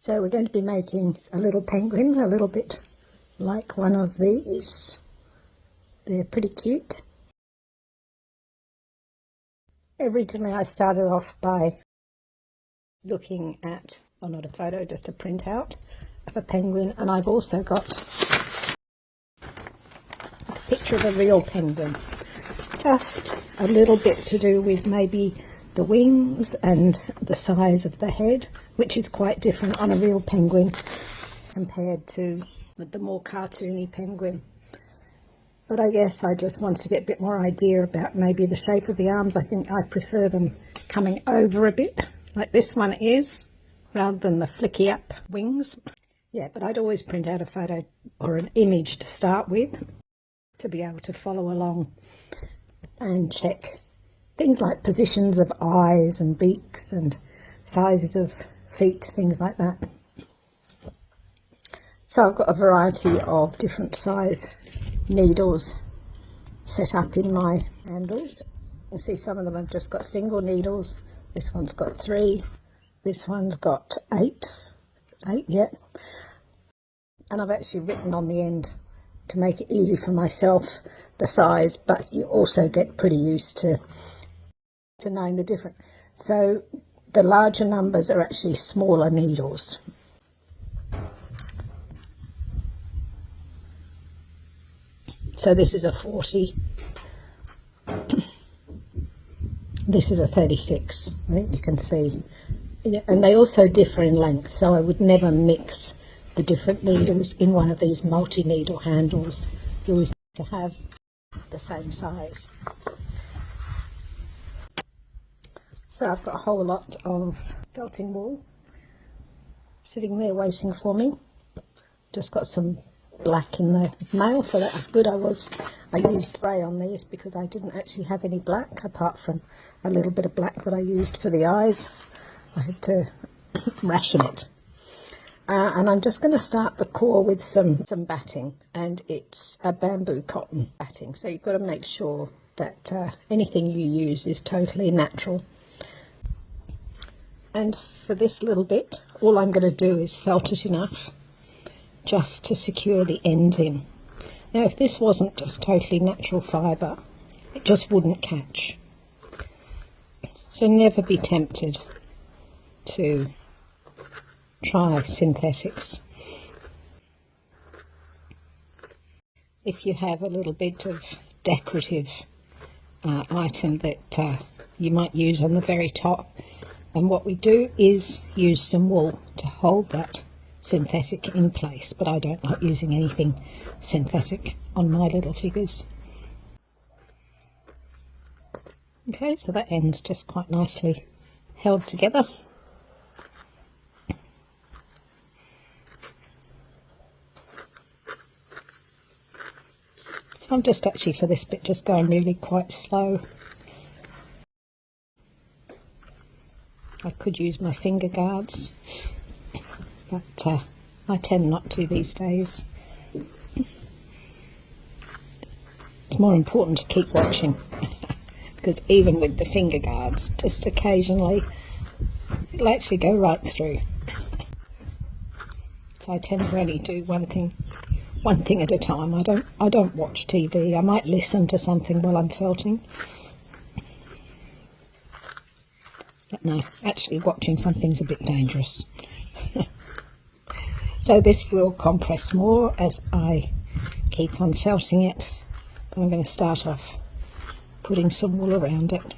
So we're going to be making a little penguin, a little bit like one of these. They're pretty cute. Originally I started off by looking at, well, not a photo, just a printout of a penguin, and I've also got a picture of a real penguin. Just a little bit to do with maybe the wings and the size of the head, which is quite different on a real penguin compared to the more cartoony penguin. But I guess I just want to get a bit more idea about maybe the shape of the arms. I think I prefer them coming over a bit, like this one is, rather than the flicky up wings. Yeah, but I'd always print out a photo or an image to start with to be able to follow along and check things like positions of eyes and beaks and sizes of feet, things like that. So I've got a variety of different size needles set up in my handles. You see some of them have just got single needles. This one's got 3. This one's got 8. 8, yeah. And I've actually written on the end to make it easy for myself the size, but you also get pretty used to knowing the difference. So the larger numbers are actually smaller needles. So this is a 40. This is a 36. I think you can see. And they also differ in length, so I would never mix the different needles in one of these multi-needle handles. You always need to have the same size. So I've got a whole lot of felting wool sitting there waiting for me. Just got some black in the mail, so that was good. I used grey on these because I didn't actually have any black apart from a little bit of black that I used for the eyes. I had to ration it. And I'm just going to start the core with some batting, and it's a bamboo cotton batting, so you've got to make sure that anything you use is totally natural. And for this little bit, all I'm going to do is felt it enough just to secure the ends in. Now if this wasn't totally natural fibre, it just wouldn't catch. So never be tempted to try synthetics. If you have a little bit of decorative item that you might use on the very top, and what we do is use some wool to hold that synthetic in place, but I don't like using anything synthetic on my little figures. Okay, so that end's just quite nicely held together. So I'm just actually for this bit just going really quite slow. I could use my finger guards, but I tend not to these days. It's more important to keep watching because even with the finger guards, just occasionally it'll actually go right through. So I tend to only do one thing at a time. I don't watch TV. I might listen to something while I'm felting. But no, actually watching something's a bit dangerous. So this will compress more as I keep on felting it. But I'm going to start off putting some wool around it.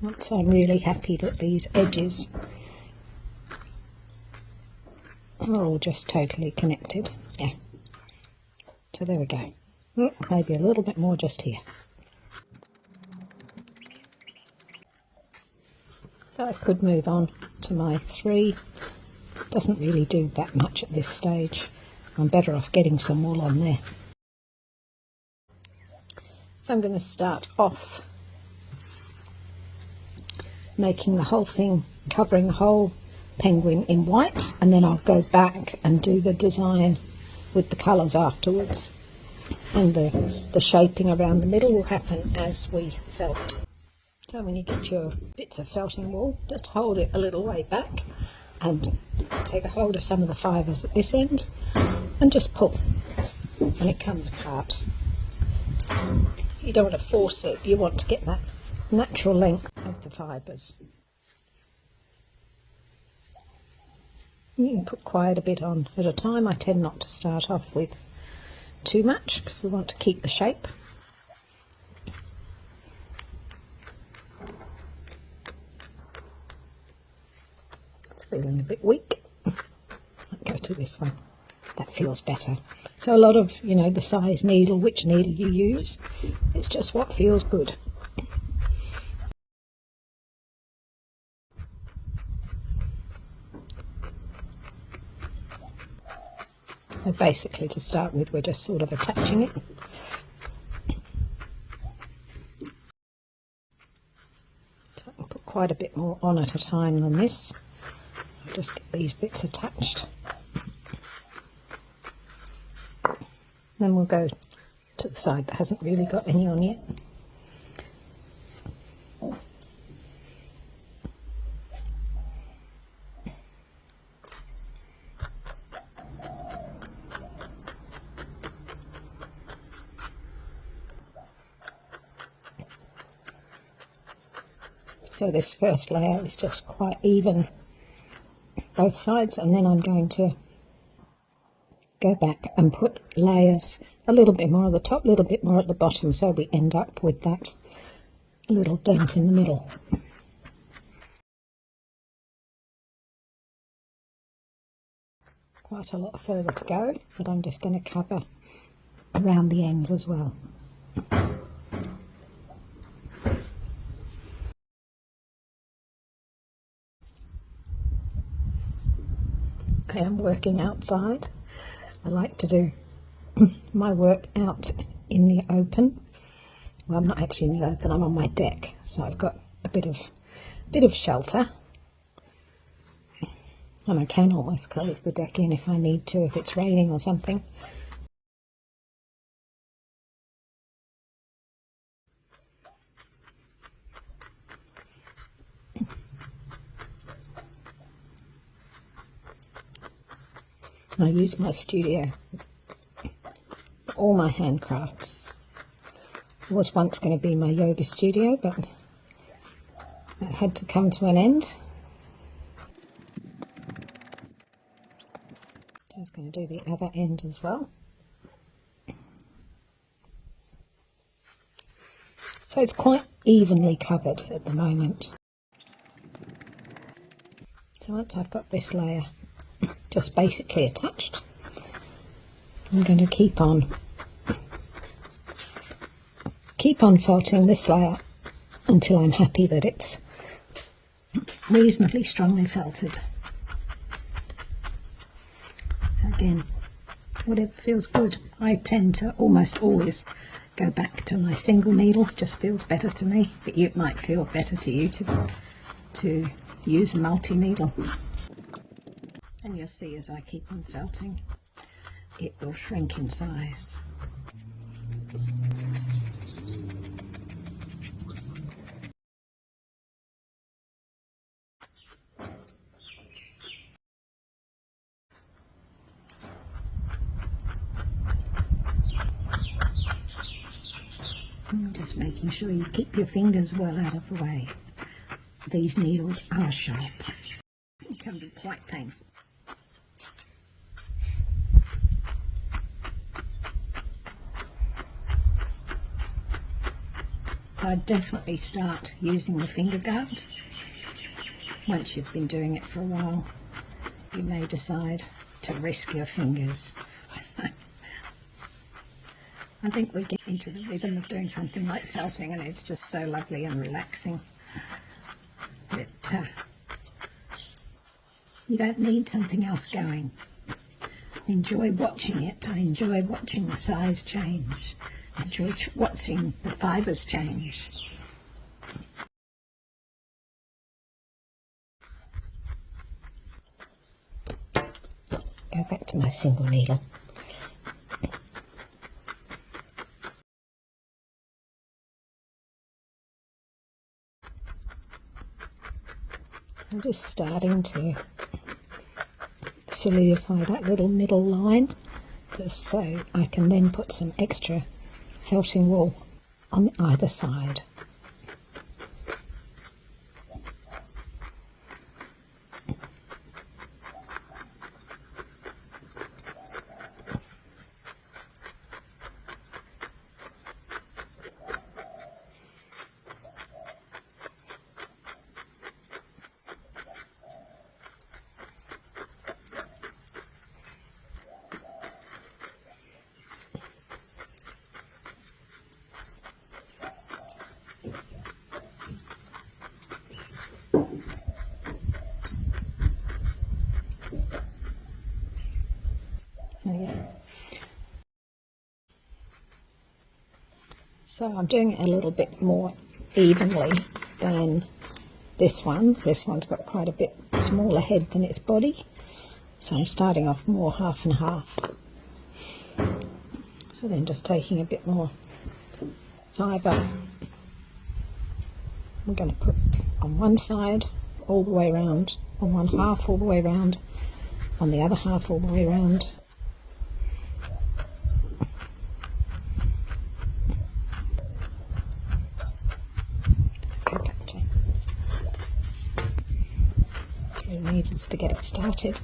Once I'm really happy that these edges are all just totally connected. Yeah. So there we go. Maybe a little bit more just here. So I could move on to my 3. Doesn't really do that much at this stage. I'm better off getting some wool on there. So I'm going to start off making the whole thing, covering the whole penguin in white, and then I'll go back and do the design with the colours afterwards. and the shaping around the middle will happen as we felt. So when you get your bits of felting wool, just hold it a little way back and take a hold of some of the fibres at this end and just pull, and it comes apart. You don't want to force it, you want to get that natural length of the fibres. You can put quite a bit on at a time. I tend not to start off with too much because we want to keep the shape. It's feeling a bit weak. I'll go to this one. That feels better. So a lot of, the size needle, which needle you use, it's just what feels good. So basically, to start with, we're just sort of attaching it. So I can put quite a bit more on at a time than this. I'll just get these bits attached. Then we'll go to the side that hasn't really got any on yet. So this first layer is just quite even both sides, and then I'm going to go back and put layers, a little bit more at the top, a little bit more at the bottom, so we end up with that little dent in the middle. Quite a lot further to go, but I'm just going to cover around the ends as well. I am working outside. I like to do my work out in the open. Well, I'm not actually in the open, I'm on my deck, so I've got a bit of shelter. And I can almost close the deck in if I need to, if it's raining or something. I use my studio for all my handcrafts. It was once going to be my yoga studio, but that had to come to an end. I was going to do the other end as well. So it's quite evenly covered at the moment. So once I've got this layer just basically attached, I'm going to keep on felting this layer until I'm happy that it's reasonably strongly felted. So again, whatever feels good. I tend to almost always go back to my single needle, it just feels better to me, but it might feel better to you to use a multi-needle. And you'll see as I keep on felting, it will shrink in size. And just making sure you keep your fingers well out of the way. These needles are sharp. It can be quite painful. I'd definitely start using the finger guards. Once you've been doing it for a while, you may decide to risk your fingers. I think we get into the rhythm of doing something like felting, and it's just so lovely and relaxing that you don't need something else going. Enjoy watching it. I enjoy watching the size change. I enjoy watching the fibres change. Go back to my single needle. I'm just starting to solidify that little middle line, just so I can then put some extra felting wool on either side. So I'm doing it a little bit more evenly than this one. This one's got quite a bit smaller head than its body. So I'm starting off more half and half. So then just taking a bit more fibre. We're going to put on one side all the way around, on one half all the way around, on the other half all the way around. Needles to get it started.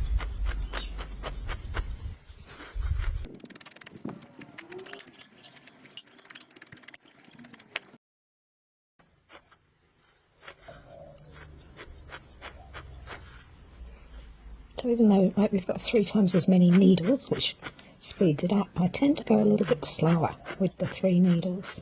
So even though we've got 3 times as many needles, which speeds it up, I tend to go a little bit slower with the 3 needles.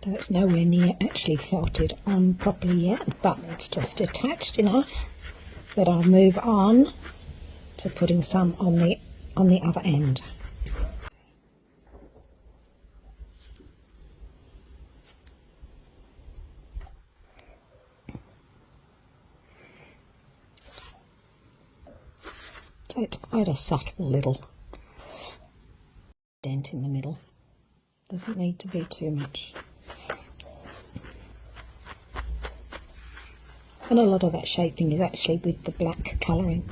So it's nowhere near actually felted on properly yet, but it's just attached enough that I'll move on to putting some on the other end. So it's quite a subtle little dent in the middle. Doesn't need to be too much. And a lot of that shaping is actually with the black colouring.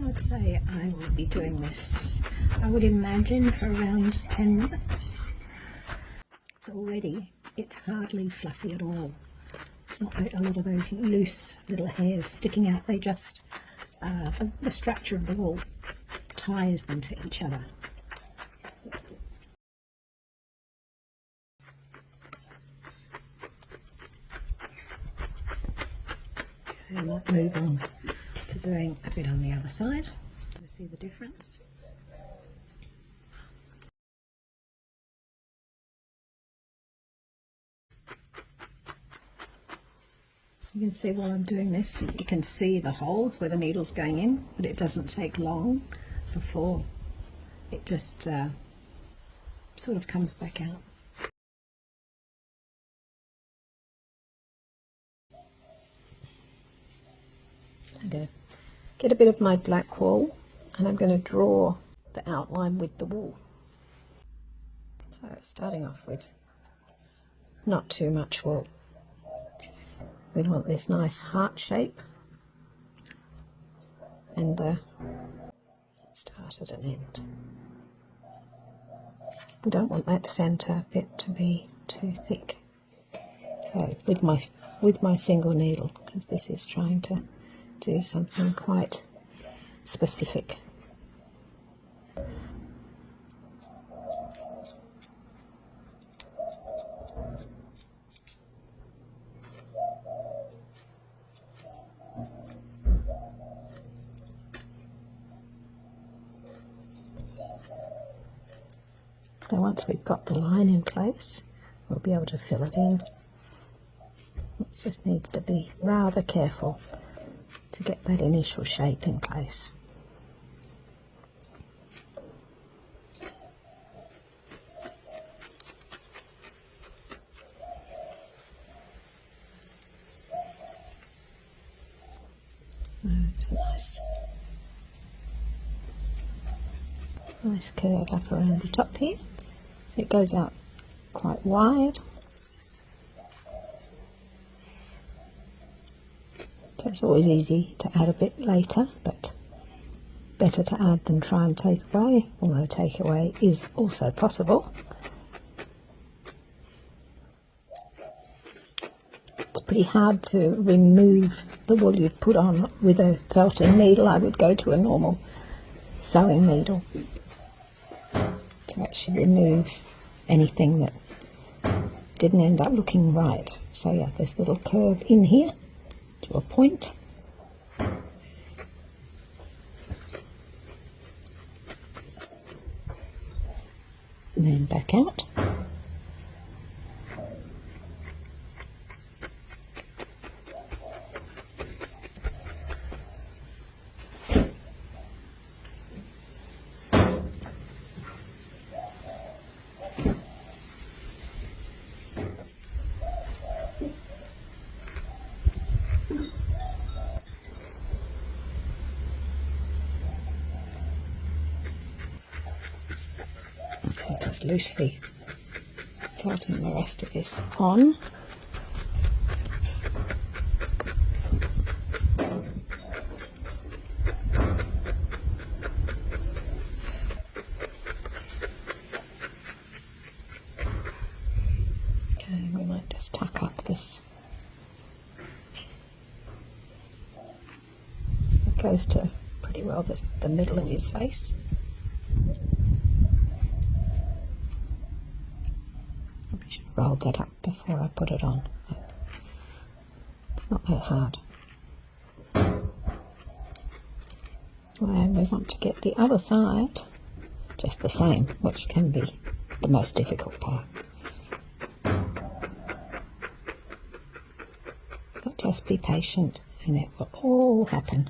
I'd say I will be doing this, I would imagine, for around 10 minutes. So already it's hardly fluffy at all. It's not like a lot of those loose little hairs sticking out. They just, the structure of the wool ties them to each other. I might move on to doing a bit on the other side to see the difference. You can see while I'm doing this, you can see the holes where the needle's going in, but it doesn't take long before it just sort of comes back out. I'm going to get a bit of my black wool and I'm going to draw the outline with the wool. So starting off with not too much wool. We want this nice heart shape and the start at an end. We don't want that centre bit to be too thick. So with my single needle, because this is trying to do something quite specific. So once we've got the line in place, we'll be able to fill it in. It just needs to be rather careful to get that initial shape in place. Nice curve up around the top here, so it goes out quite wide. So it's always easy to add a bit later, but better to add than try and take away, although take away is also possible. It's pretty hard to remove the wool you've put on with a felting needle. I would go to a normal sewing needle to actually remove anything that didn't end up looking right. So yeah, there's a little curve in here to a point. And then back out. Just loosely felting the rest of this on. Okay, we might just tuck up this. It goes to pretty well the middle of his face. Roll that up before I put it on. It's not that hard. And we want to get the other side just the same, which can be the most difficult part. But just be patient and it will all happen.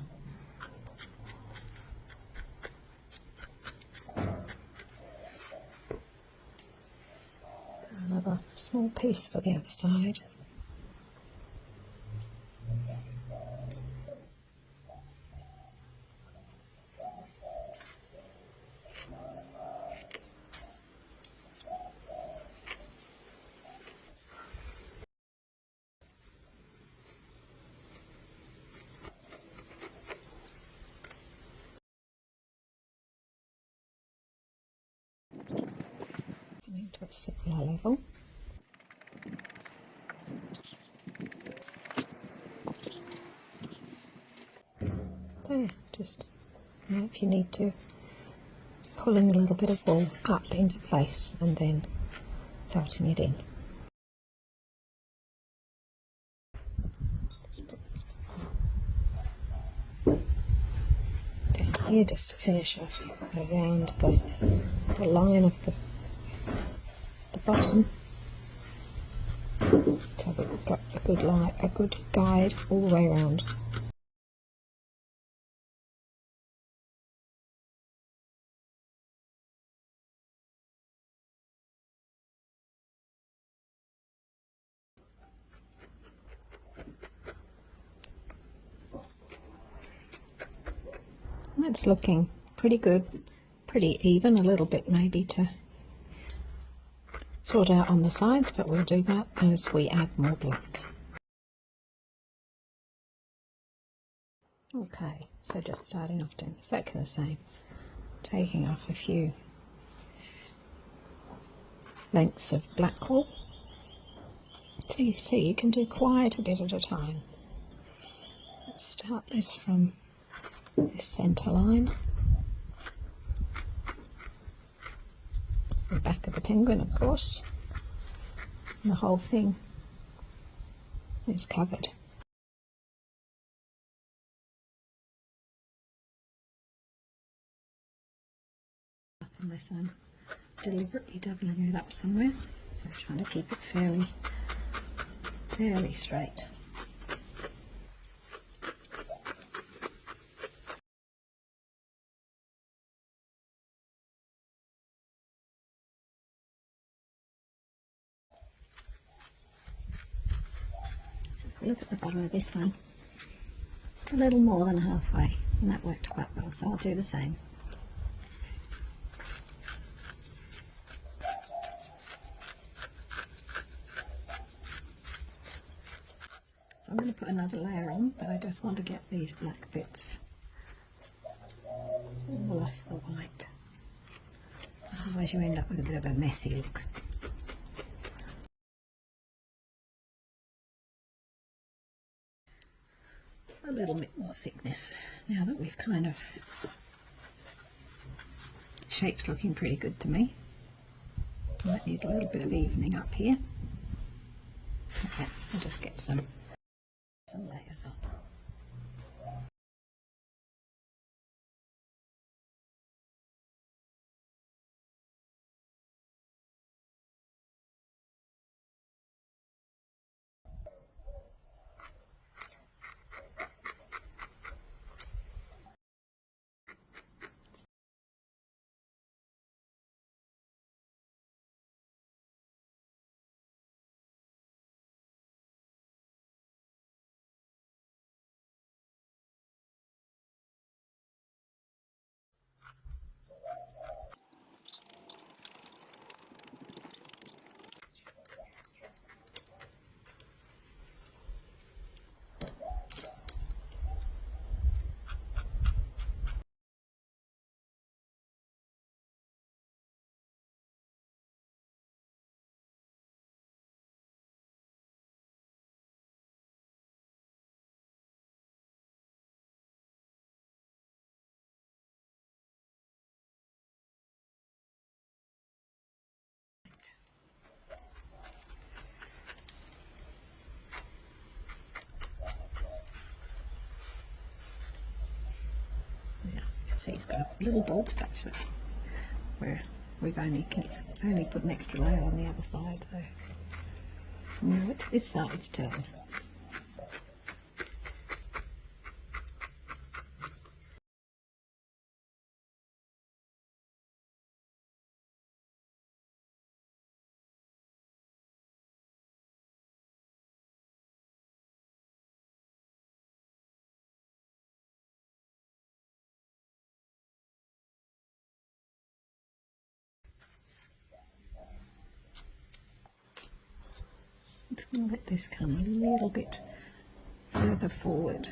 Another small piece for the other side. Coming to a similar level. There, just now if you need to, pulling a little bit of wool up into place and then felting it in. Down here just to finish off around the line of the bottom. So we've got a good guide all the way around. It's looking pretty good, pretty even, a little bit maybe to sort out on the sides, but we'll do that as we add more black. Okay, so just starting off doing exactly the same, taking off a few lengths of black wool. So you see you can do quite a bit at a time. Let's start this from this centre line. It's the back of the penguin, of course, and the whole thing is covered. Unless I'm deliberately doubling it up somewhere, so I'm trying to keep it fairly straight. Look at the bottom of this one. It's a little more than halfway. and that worked quite well, so I'll do the same. So I'm going to put another layer on, but I just want to get these black bits all off the white. Otherwise you end up with a bit of a messy look. A little bit more thickness now that we've kind of, shape's looking pretty good to me. Might need a little bit of evening up here. Okay, I'll just get some layers on. See, it's got a little bald patch there where we've only put an extra layer on the other side. So now it's this side's turn. I'm just going to let this come a little bit further forward,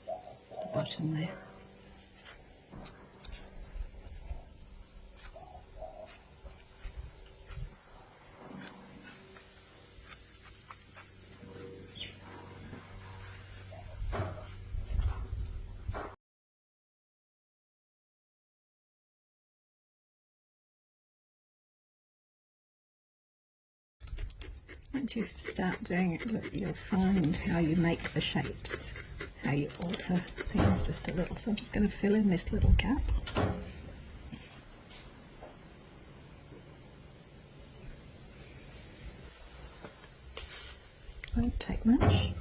the bottom there. Once you start doing it, you'll find how you make the shapes, how you alter things just a little. So I'm just going to fill in this little gap. Won't take much.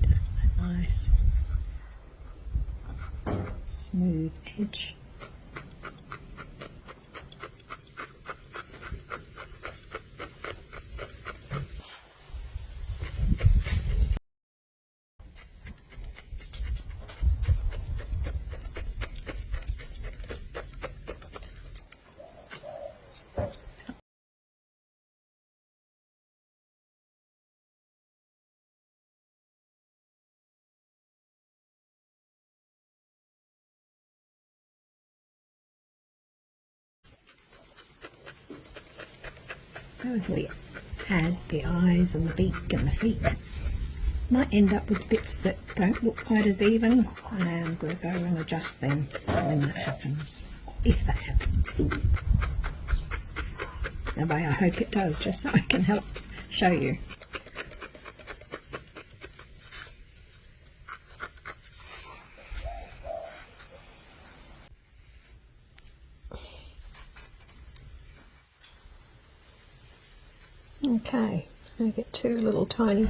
Just want a nice smooth edge. As we add the eyes and the beak and the feet, might end up with bits that don't look quite as even, and we'll go and adjust them when that happens, if that happens. That way I hope it does, just so I can help show you. Okay, I'm going to get two little tiny,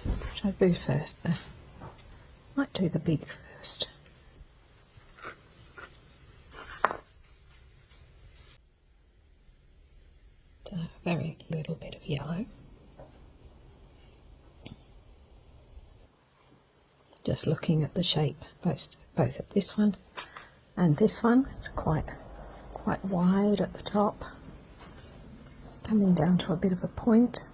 which I do first there. Might do the big first. So a very little bit of yellow. just looking at the shape, both of this one and this one. It's quite wide at the top, coming down to a bit of a point.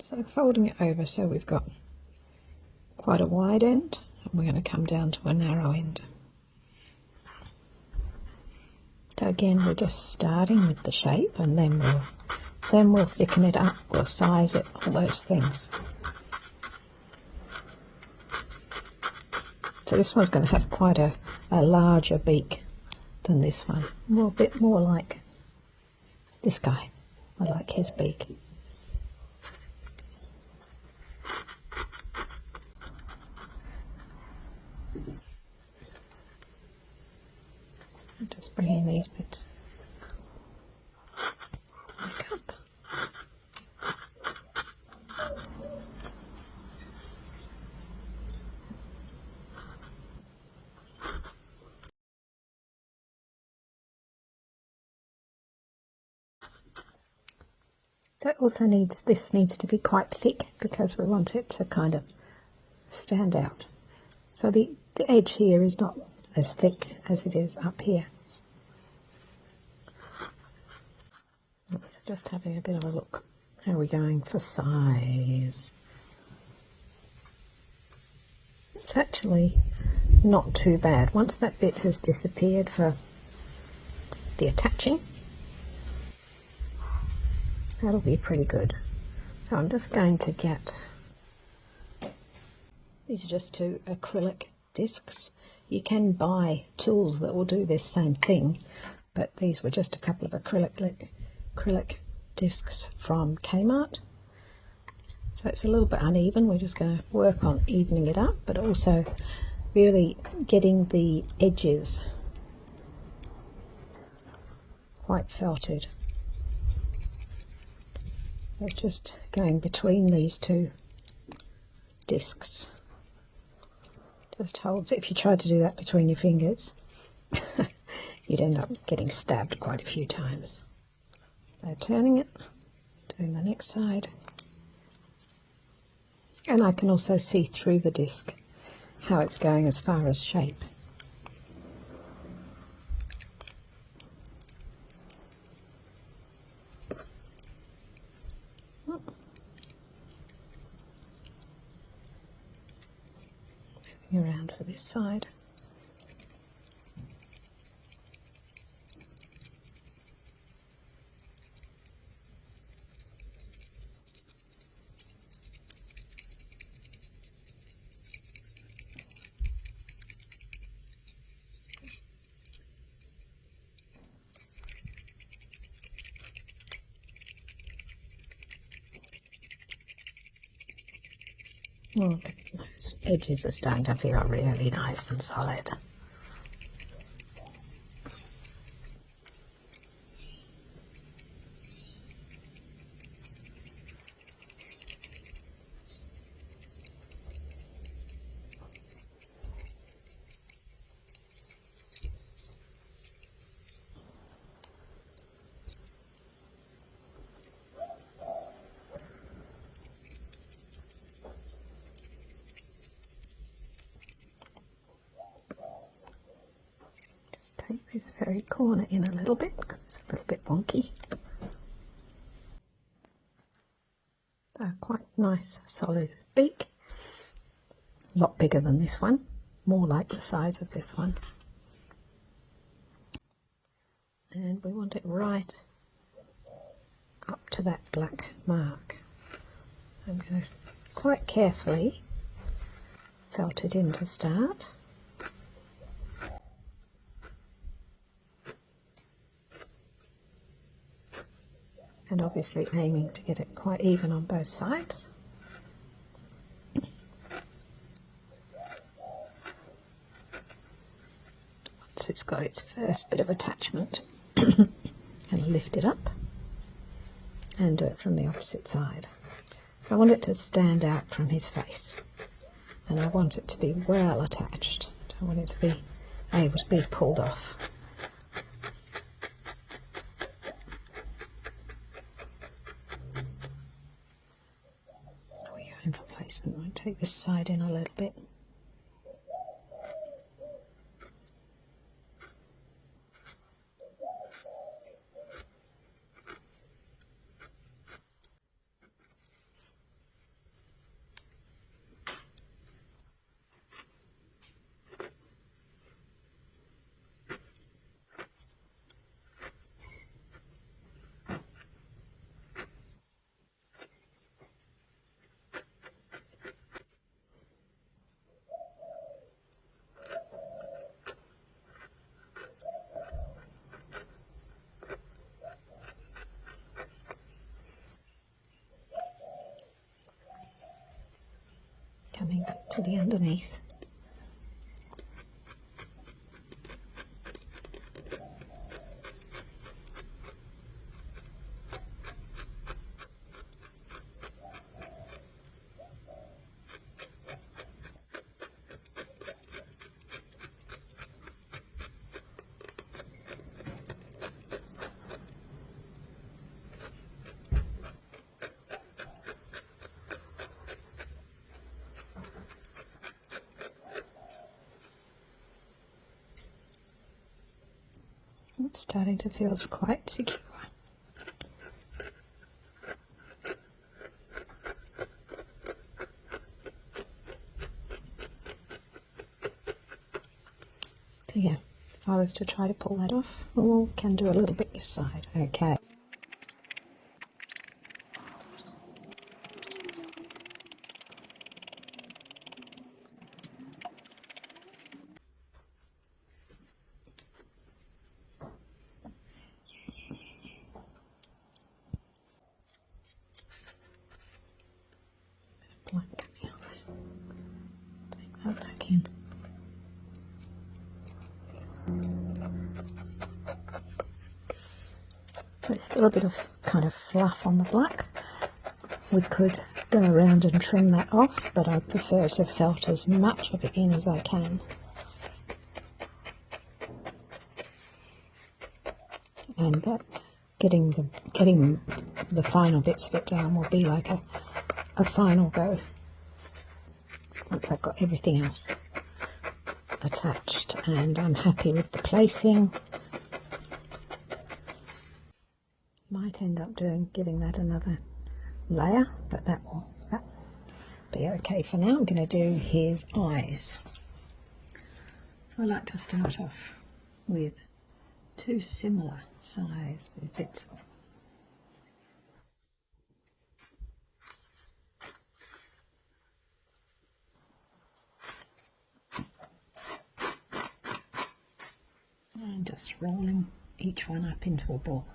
So folding it over so we've got quite a wide end, and we're going to come down to a narrow end. So again, we're just starting with the shape, and then we'll thicken it up, we'll size it, all those things. So this one's going to have quite a larger beak than this one. Well, a bit more like this guy. I like his beak. I'm just bringing these bits back up. So it also needs to be quite thick because we want it to kind of stand out. So the edge here is not as thick as it is up here. So just having a bit of a look. How are we going for size? It's actually not too bad. Once that bit has disappeared for the attaching, that'll be pretty good. So I'm just going to get, these are just 2 acrylic discs. You can buy tools that will do this same thing, but these were just a couple of acrylic discs from Kmart. So it's a little bit uneven. We're just going to work on evening it up, but also really getting the edges quite felted. So it's just going between these 2 discs. Just holds it. If you tried to do that between your fingers, you'd end up getting stabbed quite a few times. So turning it, doing the next side. And I can also see through the disc how it's going as far as shape. Moving around for this side. Well, those edges are starting to feel really nice and solid. Take this very corner in a little bit because it's a little bit wonky. Quite nice solid beak. A lot bigger than this one, more like the size of this one. And we want it right up to that black mark. So I'm going to quite carefully felt it in to start. And obviously aiming to get it quite even on both sides. Once it's got its first bit of attachment, and lift it up and do it from the opposite side. So I want it to stand out from his face, and I want it to be well attached. I want it to be able to be pulled off. We're going for placement. I'll take this side in a little bit. Coming back to the underneath. It's starting to feel quite secure. So yeah, if I was to try to pull that off, we can do a little bit this side. Okay. Black coming out there. Take that back in. There's still a bit of kind of fluff on the black. We could go around and trim that off, but I prefer to felt as much of it in as I can. And that getting the final bits of it down will be like a final go once I've got everything else attached and I'm happy with the placing. Might end up giving that another layer, but that will be okay for now. I'm going to do his eyes. So I like to start off with two similar size bits. And just rolling each one up into a ball.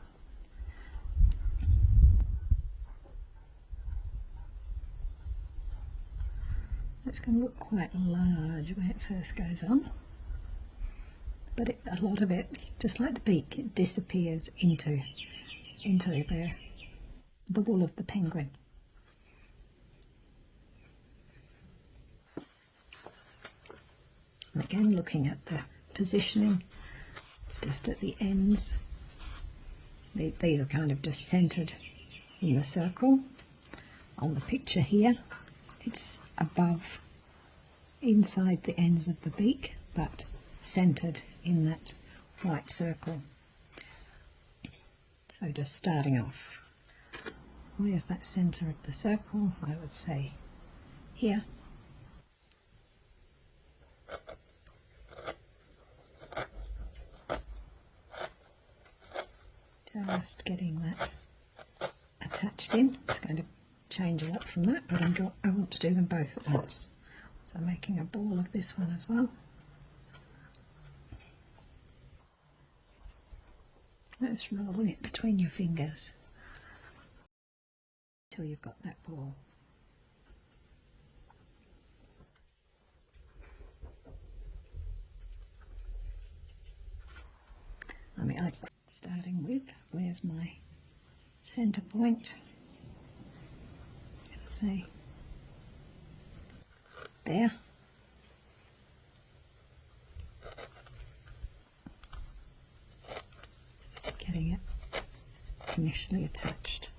It's going to look quite large when it first goes on, but a lot of it, just like the beak, it disappears into the wool of the penguin. And again, looking at the positioning, just at the ends, these are kind of just centered in the circle. On the picture here, it's above, inside the ends of the beak, but centered in that white circle. So just starting off, where's that center of the circle? I would say here. Just getting that attached in. It's going to change a lot from that, but I want to do them both at once. So I'm making a ball of this one as well. Just rolling it between your fingers until you've got that ball. I mean, starting with, where's my center point? I'm going to say there. having it initially attached.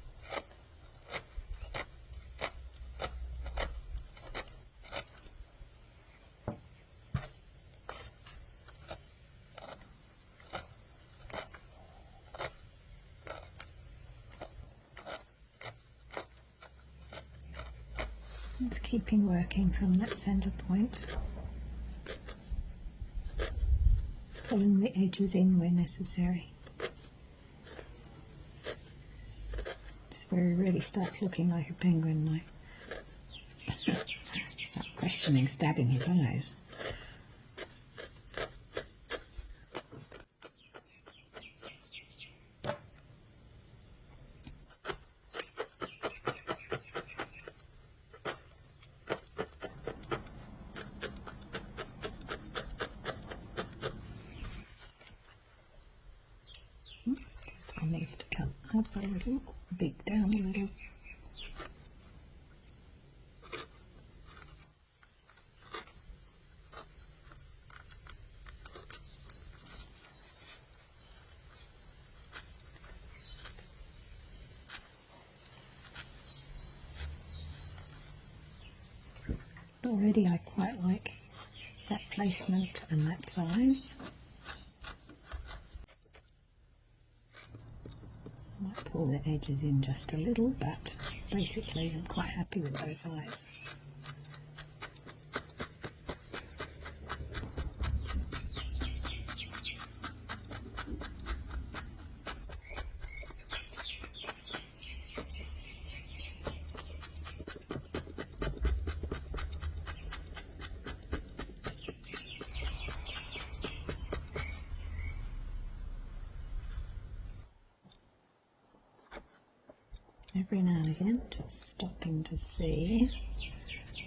Keeping working from that centre point, pulling the edges in where necessary. It's where he really starts looking like a penguin now. Start questioning stabbing his eyes. Needs to come up a little, big down a little. Already I quite like that placement and that size. Pull the edges in just a little, but basically I'm quite happy with those eyes. Every now and again, just stopping to see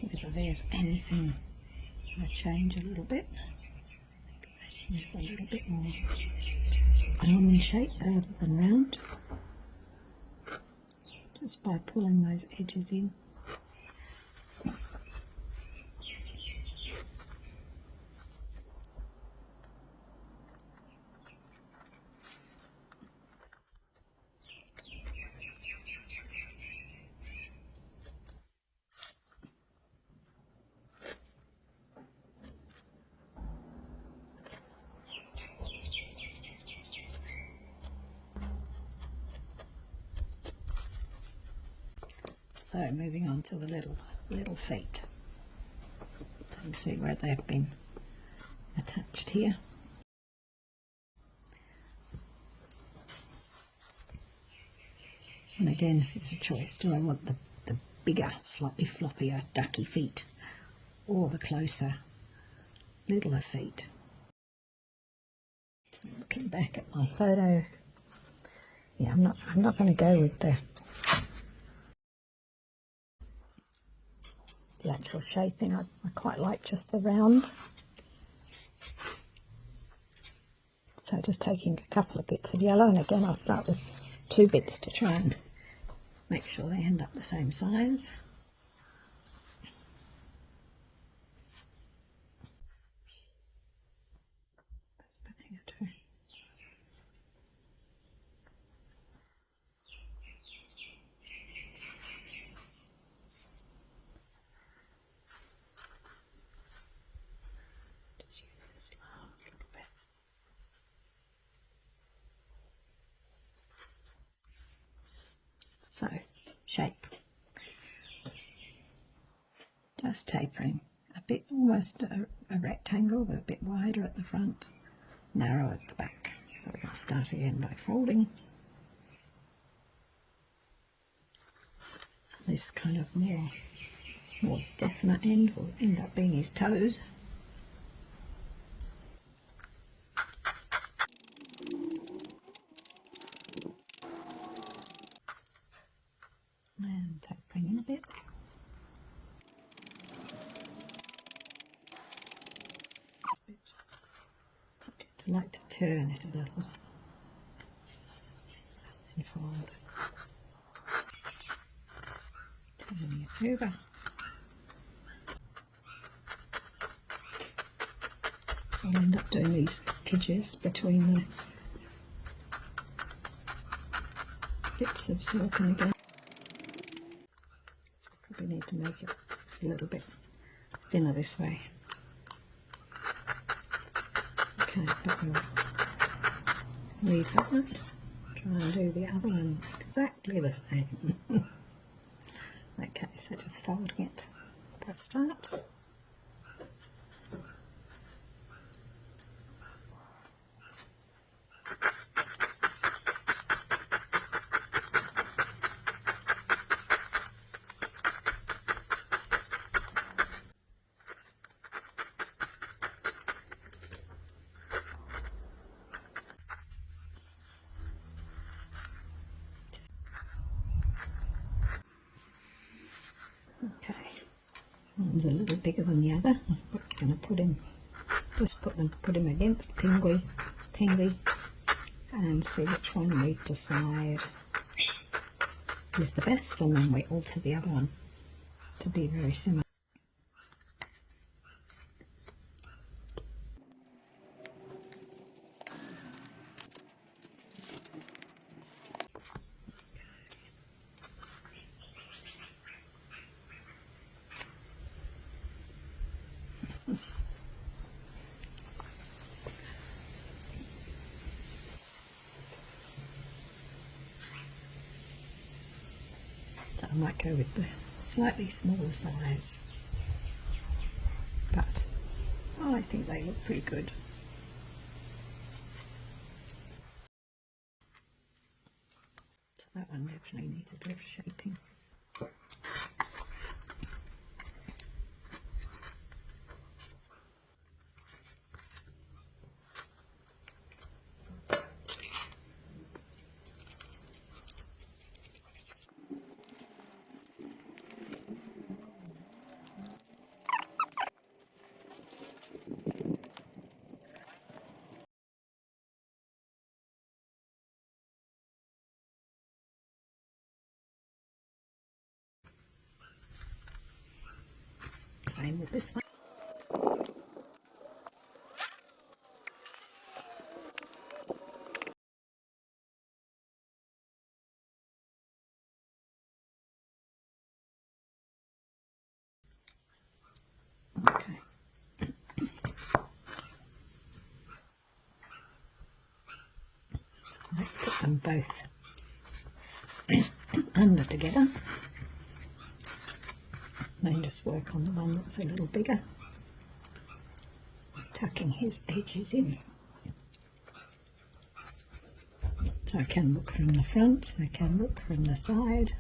whether there's anything to change a little bit. Maybe making this a little bit more almond shape rather than round. Just by pulling those edges in. So moving on to the little feet. So you can see where they've been attached here. And again, it's a choice. Do I want the bigger, slightly floppier, ducky feet, or the closer, littler feet? Looking back at my photo, yeah, I'm not going to go with the actual shaping. I quite like just the round. So just taking a couple of bits of yellow, and again I'll start with 2 bits to try and make sure they end up the same size. So, shape. Just tapering a bit, almost a rectangle, but a bit wider at the front, narrow at the back. So we're going to start again by folding. This kind of more definite end will end up being his toes. And tapering in a bit. I like to turn it a little and fold. Turning it over. I'll end up doing these edges between bits of silicone again. Probably need to make it a little bit thinner this way. Okay, but we'll leave that one. Try and do the other one exactly the same. Okay, so just folding it for a start. Okay, one's a little bigger than the other. I'm going to put him, just put him against Pinguy, and see which one we decide is the best, and then we alter the other one to be very similar. So I might go with the slightly smaller size, but I think they look pretty good. So that one definitely needs a bit of shaping. Same with this one. Okay. Let's put them both under together. Then just work on the one that's a little bigger. Just tucking his edges in. So I can look from the front, I can look from the side.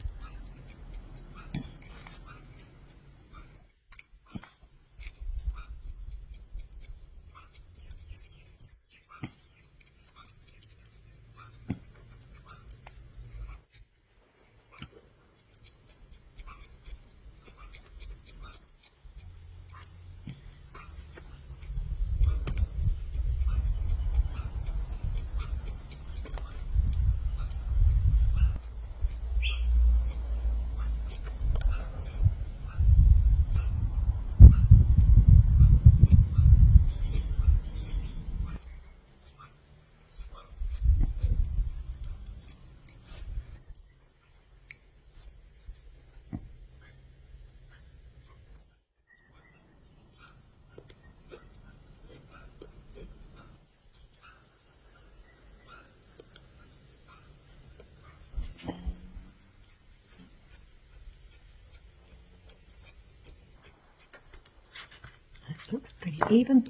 That looks pretty even.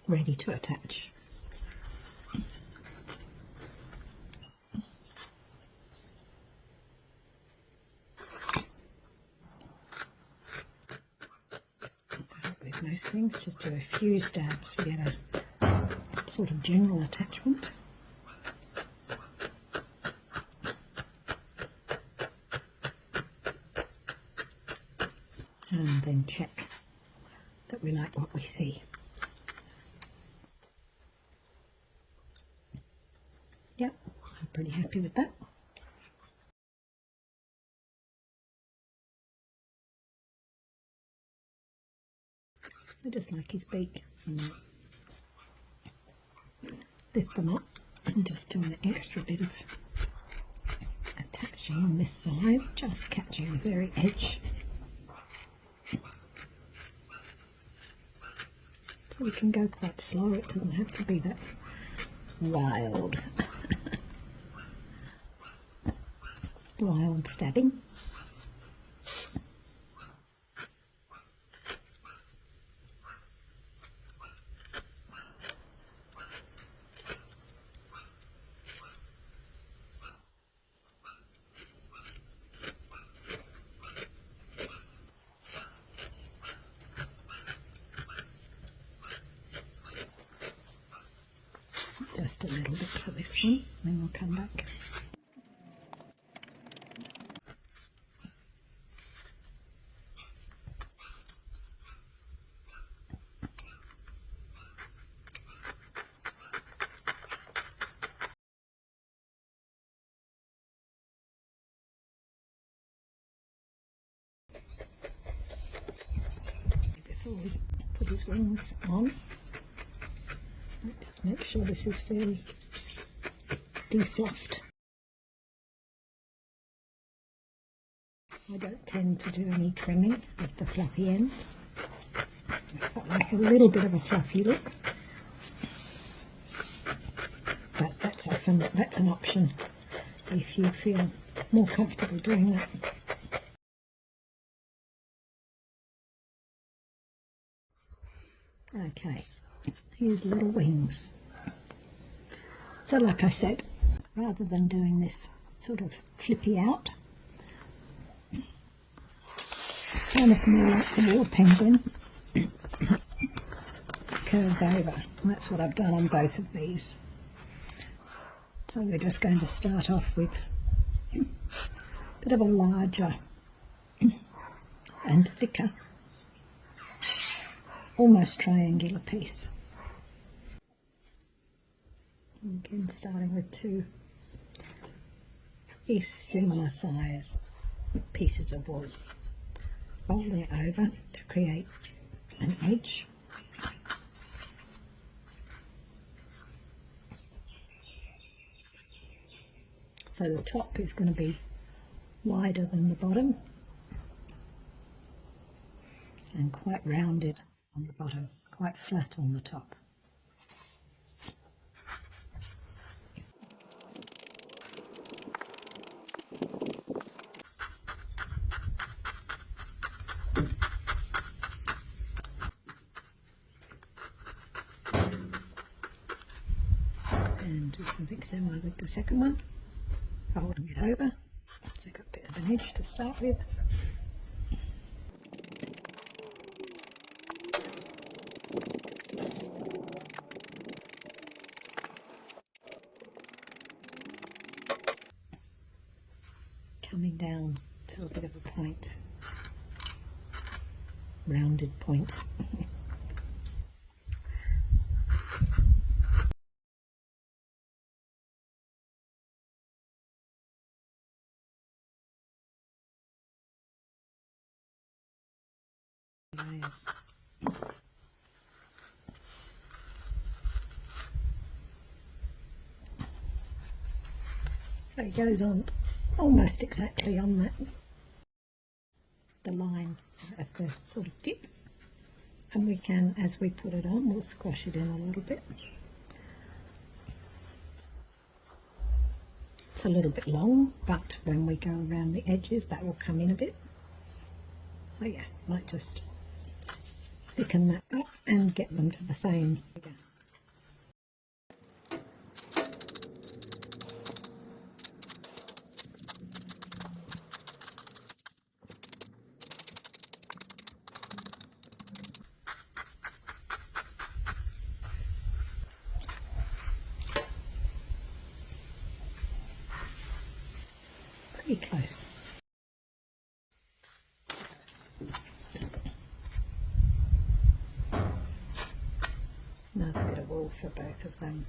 Ready to attach. With most things, just do a few stabs to get a sort of general attachment. And then check that we like what we see. Yep, I'm pretty happy with that. I just like his beak. And lift them up and just do an extra bit of attaching on this side, just catching the very edge. So we can go quite slow, it doesn't have to be that wild. Wild stabbing. Just a little bit for this one, then we'll come back. Before we put his wings on, just make sure this is fairly defluffed. I don't tend to do any trimming of the fluffy ends. I like a little bit of a fluffy look, but that's an option if you feel more comfortable doing that. Okay, here's little wings. So like I said, rather than doing this sort of flippy out, kind of more like the wall penguin, curves over. That's what I've done on both of these. So we're just going to start off with a bit of a larger and thicker, almost triangular piece. Again, starting with two pretty similar size pieces of wool, folding it over to create an edge. So the top is going to be wider than the bottom and quite rounded on the bottom, quite flat on the top. And do something similar with the second one, folding it over, so you've got a bit of an edge to start with. Coming down to a bit of a point, rounded point. Layers. So it goes on almost exactly on that, the line of the sort of dip, and we can, as we put it on, we'll squash it in a little bit. It's a little bit long, but when we go around the edges that will come in a bit. So yeah, might just thicken that up and get them to the same figure. Pretty close. Another bit of wool for both of them,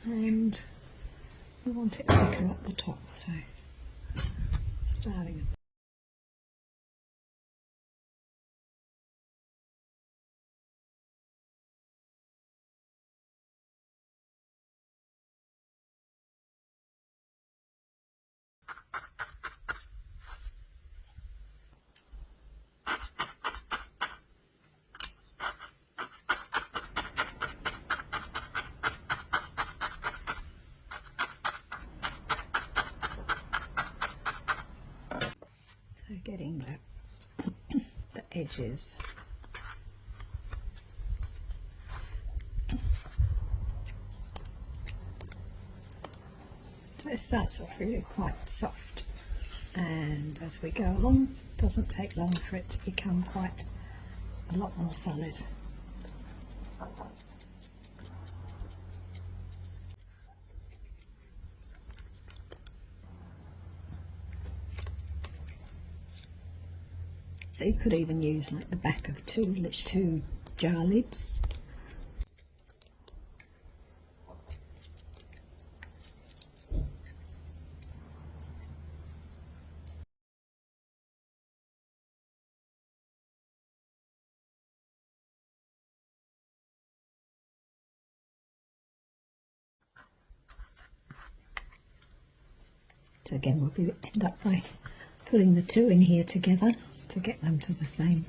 and we want it thicker at the top, so starting edges. So it starts off really quite soft, and as we go along, it doesn't take long for it to become quite a lot more solid. So you could even use like the back of two jar lids. So again, we'll end up by putting the two in here together to get them to the same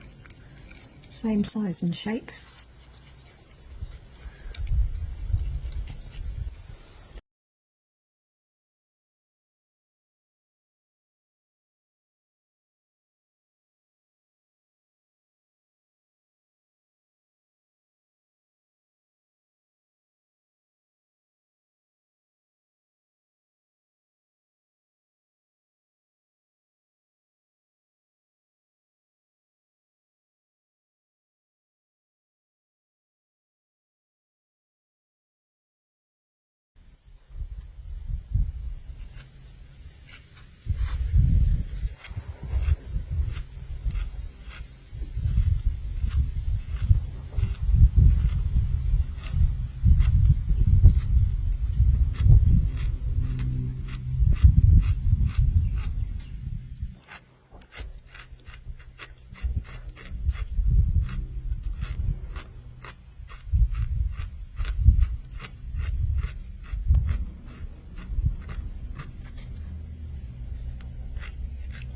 size and shape.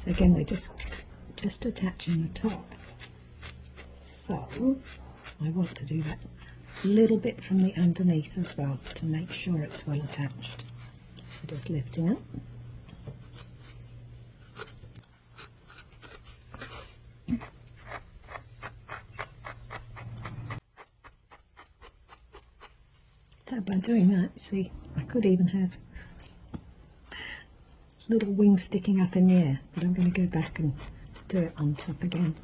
So again, we're just attaching the top. So I want to do that a little bit from the underneath as well to make sure it's well attached. So just lifting up. So by doing that, you see, I could even have little wings sticking up in the air, but I'm going to go back and do it on top again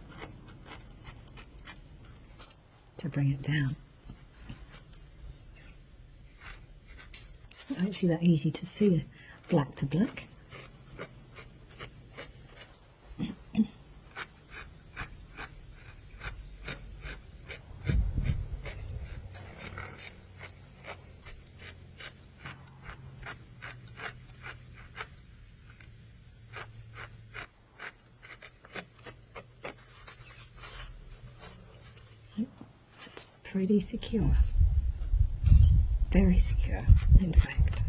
to bring it down. It's not actually that easy to see black to black. It's pretty secure, very secure in fact.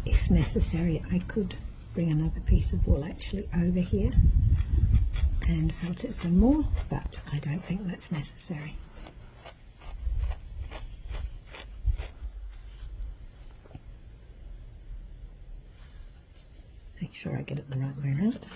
If necessary, I could bring another piece of wool actually over here and felt it some more, but I don't think that's necessary. Make sure I get it the right way around.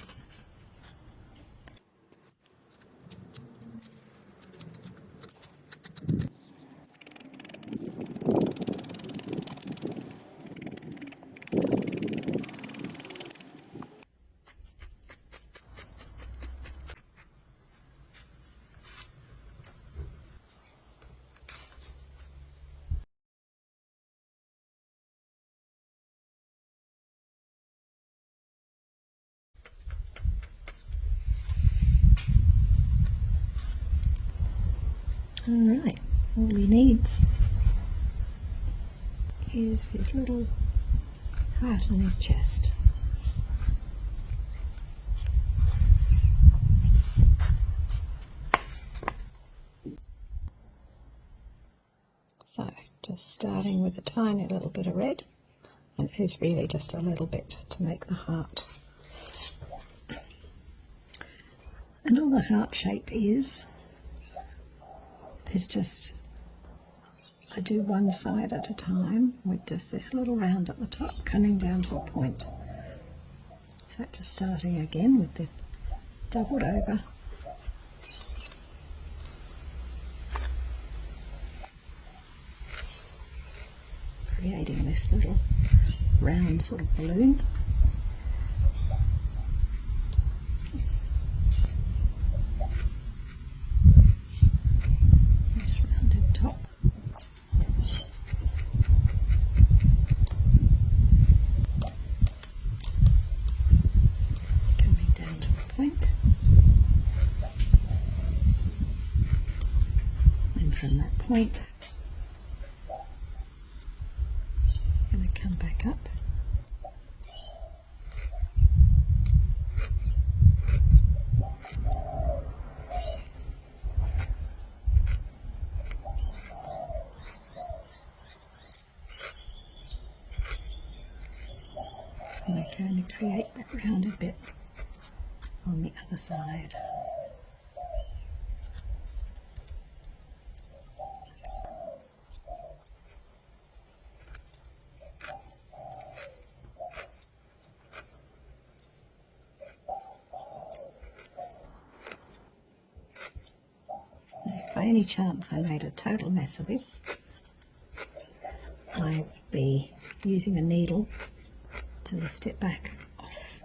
Alright, all he needs is his little heart on his chest. So, just starting with a tiny little bit of red, and it is really just a little bit to make the heart. And all the heart shape is just, I do one side at a time with just this little round at the top coming down to a point. So just starting again with doubled over. Creating this little round sort of balloon. This rounded top. Coming down to the point. And from that point, I'm going to come back up. And we're going to create that rounded bit on the other side. If by any chance I made a total mess of this, I would be using a needle to lift it back off.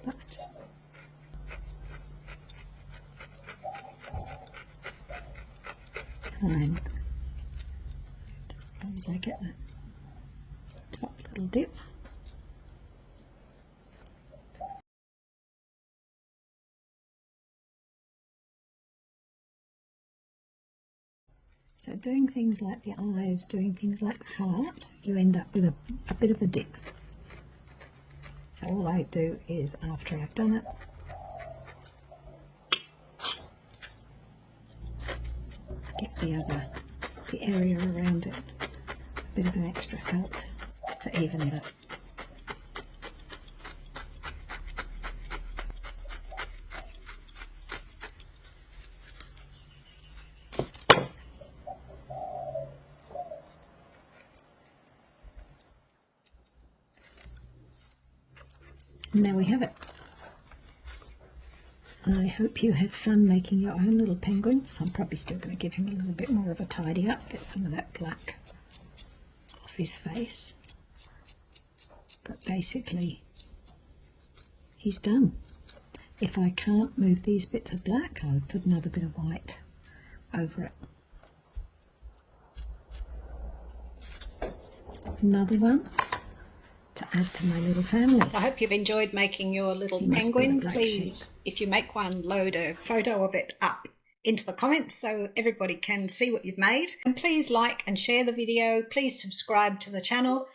But fine. Just as long as I get the top little dip. So doing things like the eyes, doing things like the heart, you end up with a bit of a dip. So all I do is, after I've done it, get the area around it, a bit of an extra felt to even it up. And there we have it. I hope you have fun making your own little penguins. I'm probably still going to give him a little bit more of a tidy up, get some of that black off his face. But basically, he's done. If I can't move these bits of black, I'll put another bit of white over it. Another one to add to my little family. I hope you've enjoyed making your little penguin. Please, if you make one, load a photo of it up into the comments so everybody can see what you've made. And please like and share the video. Please subscribe to the channel.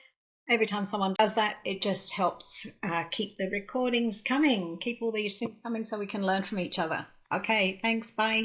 Every time someone does that, it just helps keep the recordings coming, keep all these things coming so we can learn from each other. Okay, thanks, bye.